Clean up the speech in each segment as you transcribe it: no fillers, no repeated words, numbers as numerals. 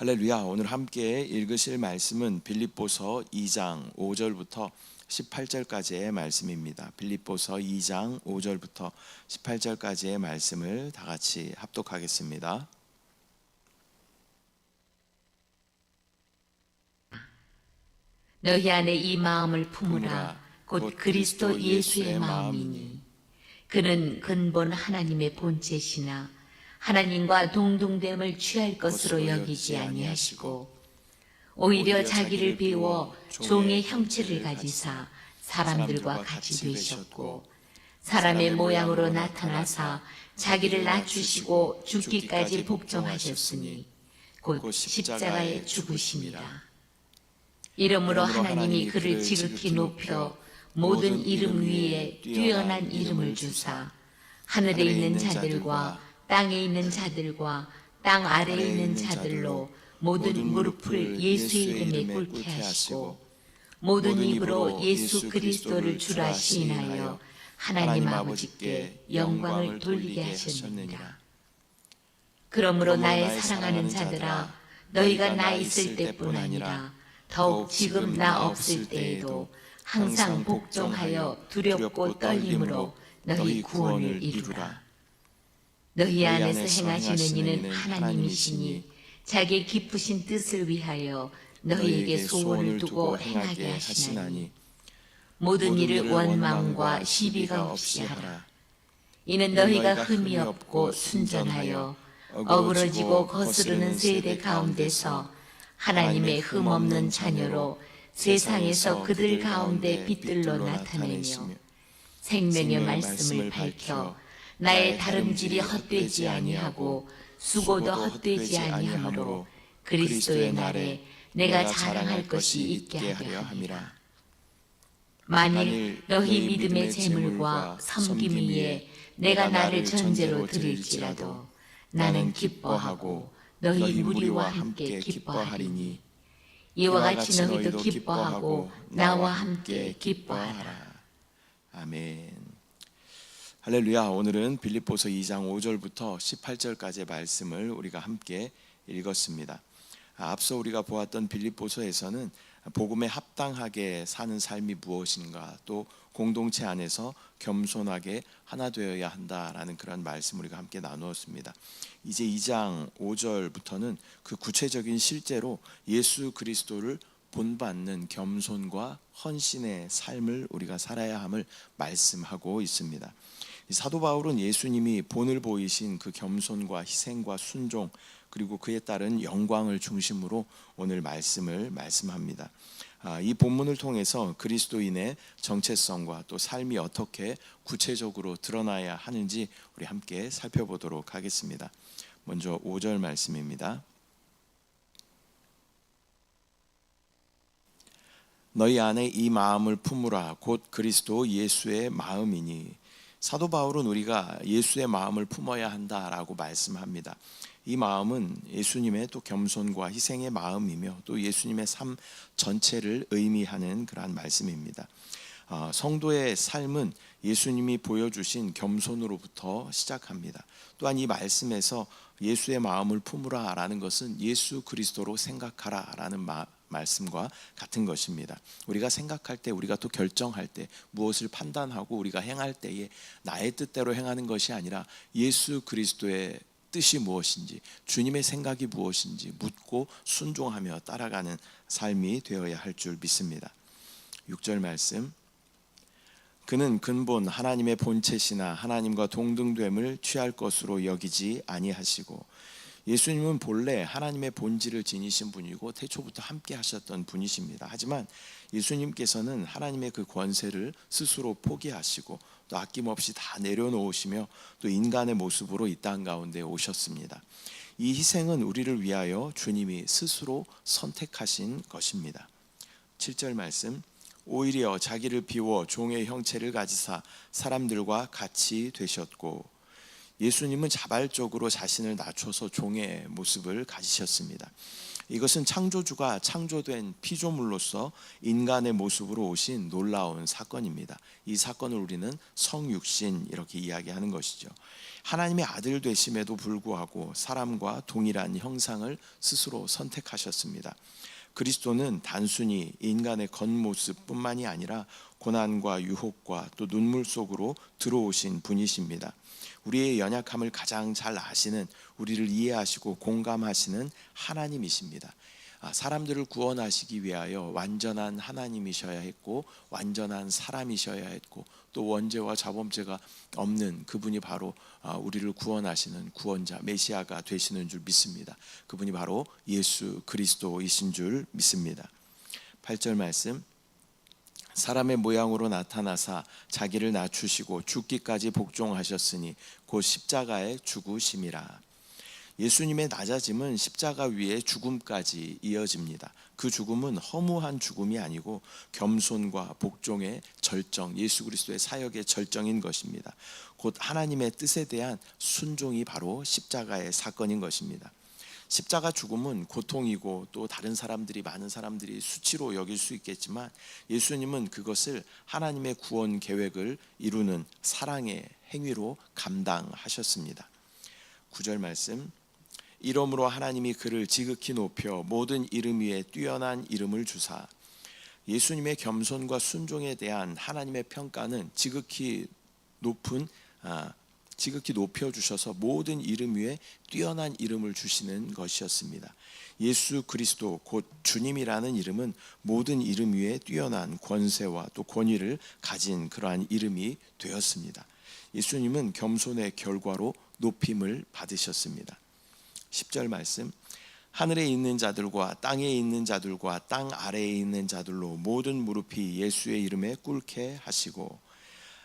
할렐루야. 오늘 함께 읽으실 말씀은 빌립보서 2장 5절부터 18절까지의 말씀입니다. 빌립보서 2장 5절부터 18절까지의 말씀을 다 같이 합독하겠습니다. 너희 안에 이 마음을 품으라. 곧 그리스도 예수의 마음이니 그는 근본 하나님의 본체시나 하나님과 동등됨을 취할 것으로 여기지 아니하시고 오히려 자기를 비워 종의 형체를 가지사 사람들과 같이 되셨고 사람의 모양으로 나타나사 자기를 낮추시고 죽기까지 복종하셨으니 곧 십자가에 죽으심이라. 이러므로 하나님이 그를 지극히 높여 모든 이름 위에 뛰어난 이름을 주사 하늘에 있는 자들과 땅에 있는 자들과 땅 아래에 있는 자들로 모든 무릎을 예수의 이름에 꿇게 하시고 모든 입으로 예수 그리스도를 주라 시인하여 하나님 아버지께 영광을 돌리게 하셨느니라. 그러므로 나의 사랑하는 자들아, 너희가 나 있을 때뿐 아니라 더욱 지금 나 없을 때에도 항상 복종하여 두렵고 떨림으로 너희 구원을 이루라. 너희 안에서 행하시는 이는 하나님이시니 자기의 기쁘신 뜻을 위하여 너희에게 소원을 두고 행하게 하시나니 모든 일을 원망과 시비가 없이 하라. 이는 너희가 흠이 없고 순전하여 어그러지고 거스르는 세대 가운데서 하나님의 흠 없는 자녀로 세상에서 그들 가운데 빛들로 나타내며 생명의 말씀을 밝혀 나의 다름질이 헛되지 아니하고 수고도 헛되지 아니하므로 그리스도의 날에 내가 자랑할 것이 있게 하려 함이라. 만일 너희 믿음의 재물과 섬김 위에 내가 나를 전제로 드릴지라도 나는 기뻐하고 너희 무리와 함께 기뻐하리니 이와 같이 너희도 기뻐하고 나와 함께 기뻐하라. 아멘. 할렐루야. 오늘은 빌립보서 2장 5절부터 18절까지의 말씀을 우리가 함께 읽었습니다. 앞서 우리가 보았던 빌립보서에서는 복음에 합당하게 사는 삶이 무엇인가, 또 공동체 안에서 겸손하게 하나 되어야 한다라는 그런 말씀을 우리가 함께 나누었습니다. 이제 2장 5절부터는 그 구체적인 실제로 예수 그리스도를 본받는 겸손과 헌신의 삶을 우리가 살아야 함을 말씀하고 있습니다. 사도 바울은 예수님이 본을 보이신 그 겸손과 희생과 순종, 그리고 그에 따른 영광을 중심으로 오늘 말씀합니다. 이 본문을 통해서 그리스도인의 정체성과 또 삶이 어떻게 구체적으로 드러나야 하는지 우리 함께 살펴보도록 하겠습니다. 먼저 5절 말씀입니다. 너희 안에 이 마음을 품으라. 곧 그리스도 예수의 마음이니. 사도 바울은 우리가 예수의 마음을 품어야 한다라고 말씀합니다. 이 마음은 예수님의 또 겸손과 희생의 마음이며 또 예수님의 삶 전체를 의미하는 그러한 말씀입니다. 성도의 삶은 예수님이 보여주신 겸손으로부터 시작합니다. 또한 이 말씀에서 예수의 마음을 품으라 라는 것은 예수 그리스도로 생각하라 라는 말씀과 같은 것입니다. 우리가 생각할 때, 우리가 또 결정할 때, 무엇을 판단하고 우리가 행할 때에 나의 뜻대로 행하는 것이 아니라 예수 그리스도의 뜻이 무엇인지, 주님의 생각이 무엇인지 묻고 순종하며 따라가는 삶이 되어야 할 줄 믿습니다. 6절 말씀. 그는 근본 하나님의 본체시나 하나님과 동등됨을 취할 것으로 여기지 아니하시고. 예수님은 본래 하나님의 본질을 지니신 분이고 태초부터 함께 하셨던 분이십니다. 하지만 예수님께서는 하나님의 그 권세를 스스로 포기하시고 또 아낌없이 다 내려놓으시며 또 인간의 모습으로 이 땅 가운데 오셨습니다. 이 희생은 우리를 위하여 주님이 스스로 선택하신 것입니다. 7절 말씀. 오히려 자기를 비워 종의 형체를 가지사 사람들과 같이 되셨고. 예수님은 자발적으로 자신을 낮춰서 종의 모습을 가지셨습니다. 이것은 창조주가 창조된 피조물로서 인간의 모습으로 오신 놀라운 사건입니다. 이 사건을 우리는 성육신 이렇게 이야기하는 것이죠. 하나님의 아들 되심에도 불구하고 사람과 동일한 형상을 스스로 선택하셨습니다. 그리스도는 단순히 인간의 겉모습뿐만이 아니라 고난과 유혹과 또 눈물 속으로 들어오신 분이십니다. 우리의 연약함을 가장 잘 아시는, 우리를 이해하시고 공감하시는 하나님이십니다. 사람들을 구원하시기 위하여 완전한 하나님이셔야 했고 완전한 사람이셔야 했고 또 원죄와 자범죄가 없는 그분이 바로 우리를 구원하시는 구원자 메시아가 되시는 줄 믿습니다. 그분이 바로 예수 그리스도이신 줄 믿습니다. 8절 말씀, 사람의 모양으로 나타나사 자기를 낮추시고 죽기까지 복종하셨으니 곧 십자가에 죽으심이라. 예수님의 낮아짐은 십자가 위에 죽음까지 이어집니다. 그 죽음은 허무한 죽음이 아니고 겸손과 복종의 절정, 예수 그리스도의 사역의 절정인 것입니다. 곧 하나님의 뜻에 대한 순종이 바로 십자가의 사건인 것입니다. 십자가 죽음은 고통이고 또 많은 사람들이 수치로 여길 수 있겠지만 예수님은 그것을 하나님의 구원 계획을 이루는 사랑의 행위로 감당하셨습니다. 9절 말씀, 이러므로 하나님이 그를 지극히 높여 모든 이름 위에 뛰어난 이름을 주사. 예수님의 겸손과 순종에 대한 하나님의 평가는 지극히 높여주셔서 모든 이름 위에 뛰어난 이름을 주시는 것이었습니다. 예수 그리스도 곧 주님이라는 이름은 모든 이름 위에 뛰어난 권세와 또 권위를 가진 그러한 이름이 되었습니다. 예수님은 겸손의 결과로 높임을 받으셨습니다. 10절 말씀, 하늘에 있는 자들과 땅에 있는 자들과 땅 아래에 있는 자들로 모든 무릎이 예수의 이름에 꿇게 하시고.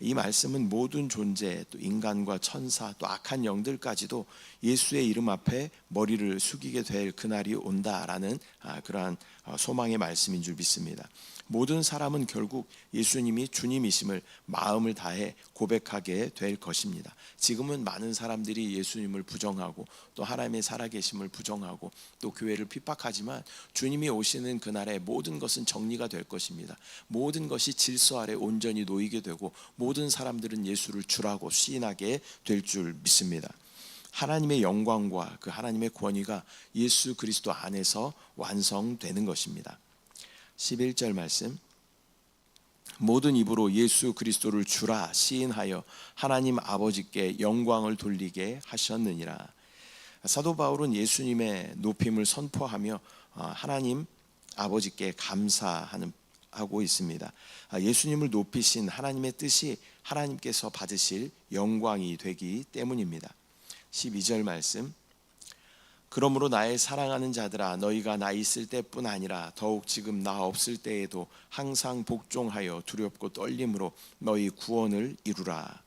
이 말씀은 모든 존재, 또 인간과 천사, 또 악한 영들까지도 예수의 이름 앞에 머리를 숙이게 될 그날이 온다라는 그러한 소망의 말씀인 줄 믿습니다. 모든 사람은 결국 예수님이 주님이심을 마음을 다해 고백하게 될 것입니다. 지금은 많은 사람들이 예수님을 부정하고 또 하나님의 살아계심을 부정하고 또 교회를 핍박하지만 주님이 오시는 그날에 모든 것은 정리가 될 것입니다. 모든 것이 질서 아래 온전히 놓이게 되고 모든 사람들은 예수를 주라고 시인하게 될 줄 믿습니다. 하나님의 영광과 그 하나님의 권위가 예수 그리스도 안에서 완성되는 것입니다. 11절 말씀, 모든 입으로 예수 그리스도를 주라 시인하여 하나님 아버지께 영광을 돌리게 하셨느니라. 사도 바울은 예수님의 높임을 선포하며 하나님 아버지께 감사하고 있습니다. 예수님을 높이신 하나님의 뜻이 하나님께서 받으실 영광이 되기 때문입니다. 12절 말씀, 그러므로 나의 사랑하는 자들아 너희가 나 있을 때뿐 아니라 더욱 지금 나 없을 때에도 항상 복종하여 두렵고 떨림으로 너희 구원을 이루라.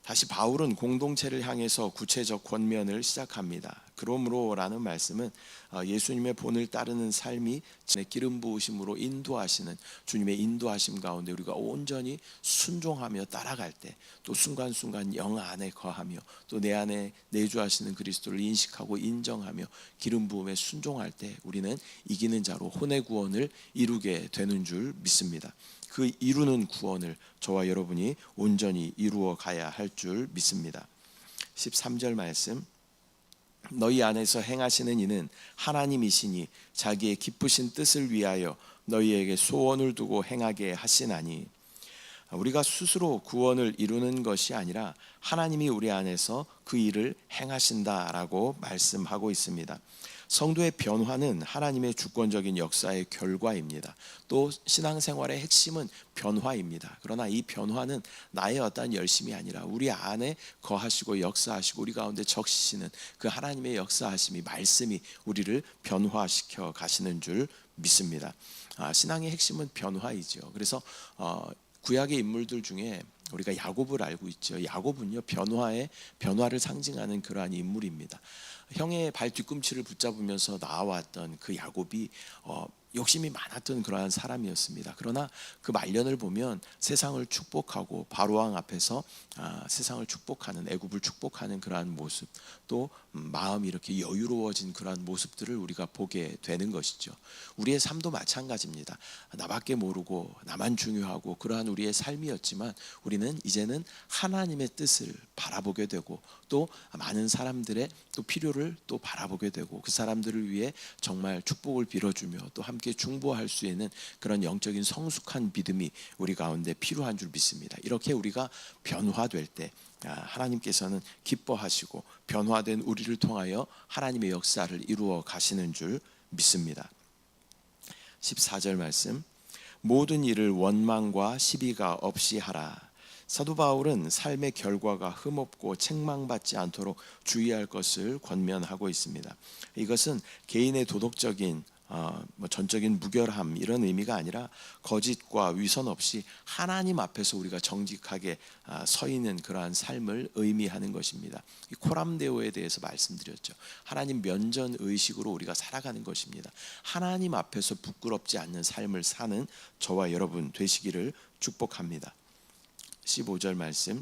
다시 바울은 공동체를 향해서 구체적 권면을 시작합니다. 그러므로라는 말씀은 예수님의 본을 따르는 삶이 기름 부으심으로 인도하시는 주님의 인도하심 가운데 우리가 온전히 순종하며 따라갈 때 또 순간순간 영 안에 거하며 또 내 안에 내주하시는 그리스도를 인식하고 인정하며 기름 부음에 순종할 때 우리는 이기는 자로 혼의 구원을 이루게 되는 줄 믿습니다. 그 이루는 구원을 저와 여러분이 온전히 이루어 가야 할 줄 믿습니다. 13절 말씀, 너희 안에서 행하시는 이는 하나님이시니 자기의 기쁘신 뜻을 위하여 너희에게 소원을 두고 행하게 하시나니. 우리가 스스로 구원을 이루는 것이 아니라 하나님이 우리 안에서 그 일을 행하신다라고 말씀하고 있습니다. 성도의 변화는 하나님의 주권적인 역사의 결과입니다. 또 신앙생활의 핵심은 변화입니다. 그러나 이 변화는 나의 어떠한 열심이 아니라 우리 안에 거하시고 역사하시고 우리 가운데 적시시는 그 하나님의 역사하심이 말씀이 우리를 변화시켜 가시는 줄 믿습니다. 신앙의 핵심은 변화이죠. 그래서 구약의 인물들 중에 우리가 야곱을 알고 있죠. 야곱은요 변화를 상징하는 그러한 인물입니다. 형의 발 뒤꿈치를 붙잡으면서 나와왔던 그 야곱이 욕심이 많았던 그러한 사람이었습니다. 그러나 그 말년을 보면 세상을 축복하고 바로왕 앞에서 세상을 축복하는, 애굽을 축복하는 그러한 모습, 또 마음이 이렇게 여유로워진 그러한 모습들을 우리가 보게 되는 것이죠. 우리의 삶도 마찬가지입니다. 나밖에 모르고 나만 중요하고 그러한 우리의 삶이었지만 우리는 이제는 하나님의 뜻을 바라보게 되고 또 많은 사람들의 또 필요를 또 바라보게 되고 그 사람들을 위해 정말 축복을 빌어주며 또 함께 중보할 수 있는 그런 영적인 성숙한 믿음이 우리 가운데 필요한 줄 믿습니다. 이렇게 우리가 변화될 때 하나님께서는 기뻐하시고 변화된 우리를 통하여 하나님의 역사를 이루어 가시는 줄 믿습니다. 14절 말씀, 모든 일을 원망과 시비가 없이 하라. 사도 바울은 삶의 결과가 흠없고 책망받지 않도록 주의할 것을 권면하고 있습니다. 이것은 개인의 도덕적인 전적인 무결함 이런 의미가 아니라 거짓과 위선 없이 하나님 앞에서 우리가 정직하게 서 있는 그러한 삶을 의미하는 것입니다. 이 코람데오에 대해서 말씀드렸죠. 하나님 면전 의식으로 우리가 살아가는 것입니다. 하나님 앞에서 부끄럽지 않는 삶을 사는 저와 여러분 되시기를 축복합니다. 15절 말씀,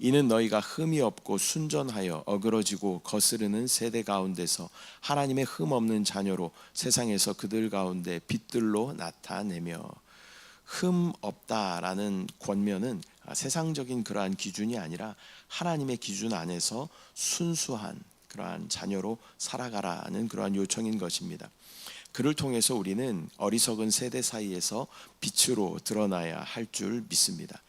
이는 너희가 흠이 없고 순전하여 어그러지고 거스르는 세대 가운데서 하나님의 흠 없는 자녀로 세상에서 그들 가운데 빛들로 나타내며. 흠 없다라는 권면은 세상적인 그러한 기준이 아니라 하나님의 기준 안에서 순수한 그러한 자녀로 살아가라는 그러한 요청인 것입니다. 그를 통해서 우리는 어리석은 세대 사이에서 빛으로 드러나야 할 줄 믿습니다.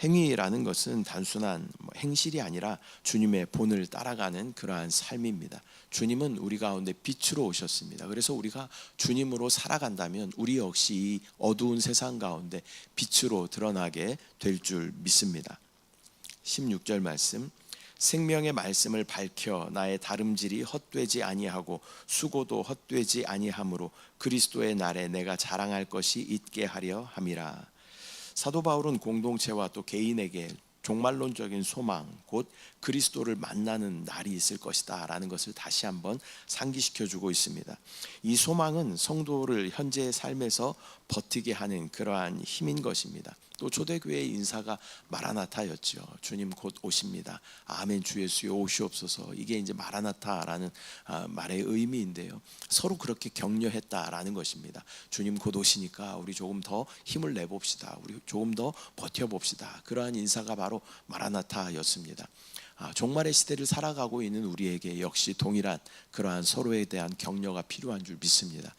행위라는 것은 단순한 행실이 아니라 주님의 본을 따라가는 그러한 삶입니다. 주님은 우리 가운데 빛으로 오셨습니다. 그래서 우리가 주님으로 살아간다면 우리 역시 이 어두운 세상 가운데 빛으로 드러나게 될 줄 믿습니다. 16절 말씀, 생명의 말씀을 밝혀 나의 다름질이 헛되지 아니하고 수고도 헛되지 아니하므로 그리스도의 날에 내가 자랑할 것이 있게 하려 함이라. 사도 바울은 공동체와 또 개인에게 종말론적인 소망, 곧 그리스도를 만나는 날이 있을 것이다 라는 것을 다시 한번 상기시켜주고 있습니다. 이 소망은 성도를 현재의 삶에서 버티게 하는 그러한 힘인 것입니다. 또 초대교회의 인사가 마라나타였죠. 주님 곧 오십니다. 아멘 주 예수여 오시옵소서. 이게 이제 마라나타라는 말의 의미인데요. 서로 그렇게 격려했다라는 것입니다. 주님 곧 오시니까 우리 조금 더 힘을 내봅시다. 우리 조금 더 버텨봅시다. 그러한 인사가 바로 마라나타였습니다. 종말의 시대를 살아가고 있는 우리에게 역시 동일한 그러한 서로에 대한 격려가 필요한 줄 믿습니다.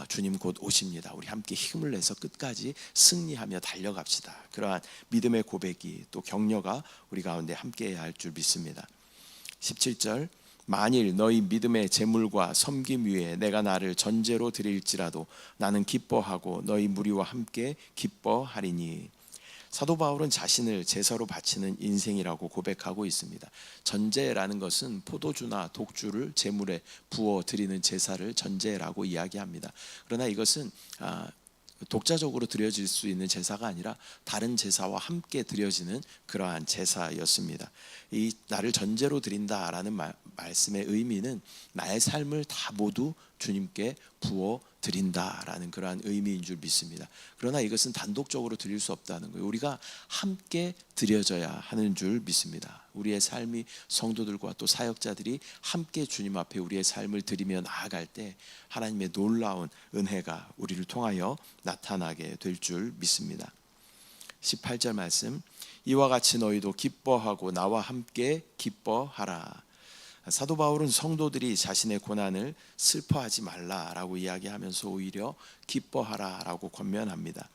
주님 곧 오십니다. 우리 함께 힘을 내서 끝까지 승리하며 달려갑시다. 그러한 믿음의 고백이 또 격려가 우리 가운데 함께해야 할 줄 믿습니다. 17절, 만일 너희 믿음의 제물과 섬김 위에 내가 나를 전제로 드릴지라도 나는 기뻐하고 너희 무리와 함께 기뻐하리니. 사도 바울은 자신을 제사로 바치는 인생이라고 고백하고 있습니다. 전제라는 것은 포도주나 독주를 제물에 부어 드리는 제사를 전제라고 이야기합니다. 그러나 이것은 독자적으로 드려질 수 있는 제사가 아니라 다른 제사와 함께 드려지는 그러한 제사였습니다. 이 나를 전제로 드린다라는 말씀의 의미는 나의 삶을 다 모두 주님께 부어 드린다라는 그러한 의미인 줄 믿습니다. 그러나 이것은 단독적으로 드릴 수 없다는 거예요. 우리가 함께 드려져야 하는 줄 믿습니다. 우리의 삶이 성도들과 또 사역자들이 함께 주님 앞에 우리의 삶을 드리며 나아갈 때 하나님의 놀라운 은혜가 우리를 통하여 나타나게 될 줄 믿습니다. 18절 말씀, 이와 같이 너희도 기뻐하고 나와 함께 기뻐하라. 사도 바울은 성도들이 자신의 고난을 슬퍼하지 말라라고 이야기하면서 오히려 기뻐하라라고 권면합니다.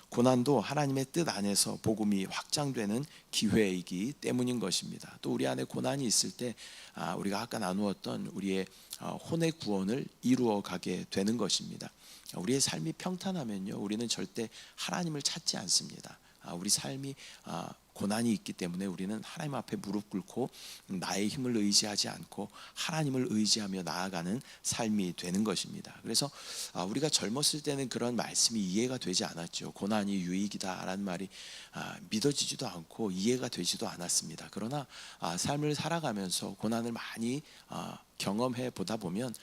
고난도 하나님의 뜻 안에서 복음이 확장되는 기회이기 때문인 것입니다. 또 우리 안에 고난이 있을 때 우리가 아까 나누었던 우리의 혼의 구원을 이루어 가게 되는 것입니다. 우리의 삶이 평탄하면요, 우리는 절대 하나님을 찾지 않습니다. 우리 삶이 고난이 있기 때문에 우리는 하나님 앞에 무릎 꿇고 나의 힘을 의지하지 않고 하나님을 의지하며 나아가는 삶이 되는 것입니다. 그래서 우리가 젊었을 때는 그런 말씀이 이해가 되지 않았죠. 고난이 유익이다라는 말이 믿어지지도 않고 이해가 되지도 않았습니다. 그러나 삶을 살아가면서 고난을 많이 경험해 보다 보면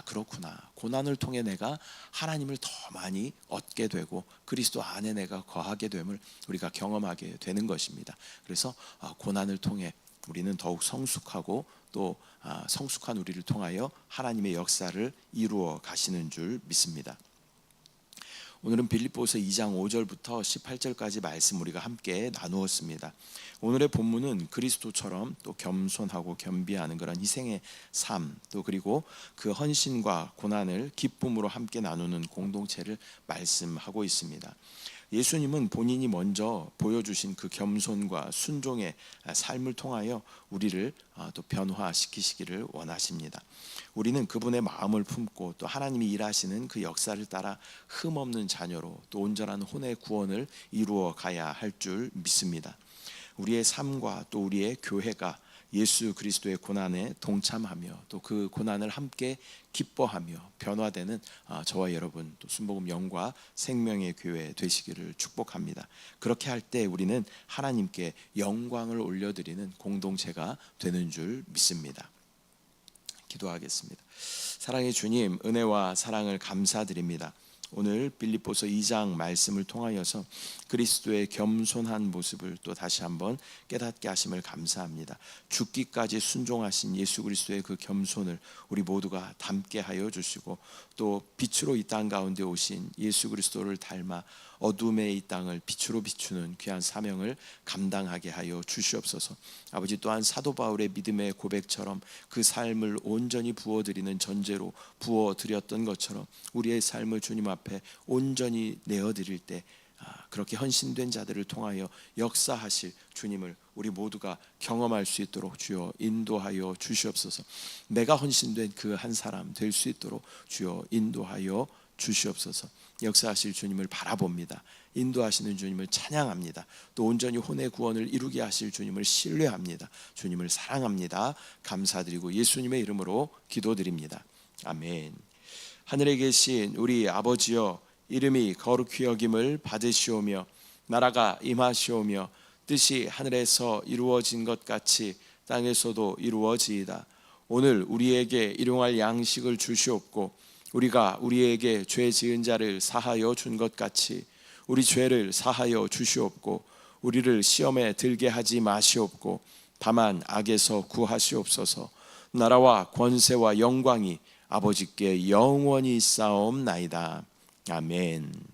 그렇구나, 고난을 통해 내가 하나님을 더 많이 얻게 되고 그리스도 안에 내가 거하게 됨을 우리가 경험하게 되는 것입니다. 그래서 고난을 통해 우리는 더욱 성숙하고 또 성숙한 우리를 통하여 하나님의 역사를 이루어 가시는 줄 믿습니다. 오늘은 빌립보서 2장 5절부터 18절까지 말씀 우리가 함께 나누었습니다. 오늘의 본문은 그리스도처럼 또 겸손하고 겸비하는 그런 희생의 삶, 또 그리고 그 헌신과 고난을 기쁨으로 함께 나누는 공동체를 말씀하고 있습니다. 예수님은 본인이 먼저 보여주신 그 겸손과 순종의 삶을 통하여 우리를 또 변화시키시기를 원하십니다. 우리는 그분의 마음을 품고 또 하나님이 일하시는 그 역사를 따라 흠없는 자녀로 또 온전한 혼의 구원을 이루어 가야 할 줄 믿습니다. 우리의 삶과 또 우리의 교회가 예수 그리스도의 고난에 동참하며 또 그 고난을 함께 기뻐하며 변화되는 저와 여러분 또 순복음 영과 생명의 교회 되시기를 축복합니다. 그렇게 할 때 우리는 하나님께 영광을 올려드리는 공동체가 되는 줄 믿습니다. 기도하겠습니다. 사랑의 주님, 은혜와 사랑을 감사드립니다. 오늘 빌립보서 2장 말씀을 통하여서 그리스도의 겸손한 모습을 또 다시 한번 깨닫게 하심을 감사합니다. 죽기까지 순종하신 예수 그리스도의 그 겸손을 우리 모두가 닮게 하여 주시고 또 빛으로 이 땅 가운데 오신 예수 그리스도를 닮아 어둠의 이 땅을 빛으로 비추는 귀한 사명을 감당하게 하여 주시옵소서. 아버지, 또한 사도 바울의 믿음의 고백처럼 그 삶을 온전히 부어드리는 전제로 부어드렸던 것처럼 우리의 삶을 주님 앞에 온전히 내어드릴 때 그렇게 헌신된 자들을 통하여 역사하실 주님을 우리 모두가 경험할 수 있도록 주여 인도하여 주시옵소서. 내가 헌신된 그 한 사람 될 수 있도록 주여 인도하여 주시옵소서. 역사하실 주님을 바라봅니다. 인도하시는 주님을 찬양합니다. 또 온전히 혼의 구원을 이루게 하실 주님을 신뢰합니다. 주님을 사랑합니다. 감사드리고 예수님의 이름으로 기도드립니다. 아멘. 하늘에 계신 우리 아버지여, 이름이 거룩히 여김을 받으시오며 나라가 임하시오며 뜻이 하늘에서 이루어진 것 같이 땅에서도 이루어지이다. 오늘 우리에게 일용할 양식을 주시옵고 우리가 우리에게 죄 지은 자를 사하여 준 것 같이 우리 죄를 사하여 주시옵고 우리를 시험에 들게 하지 마시옵고 다만 악에서 구하시옵소서. 나라와 권세와 영광이 아버지께 영원히 있사옵나이다. 아멘.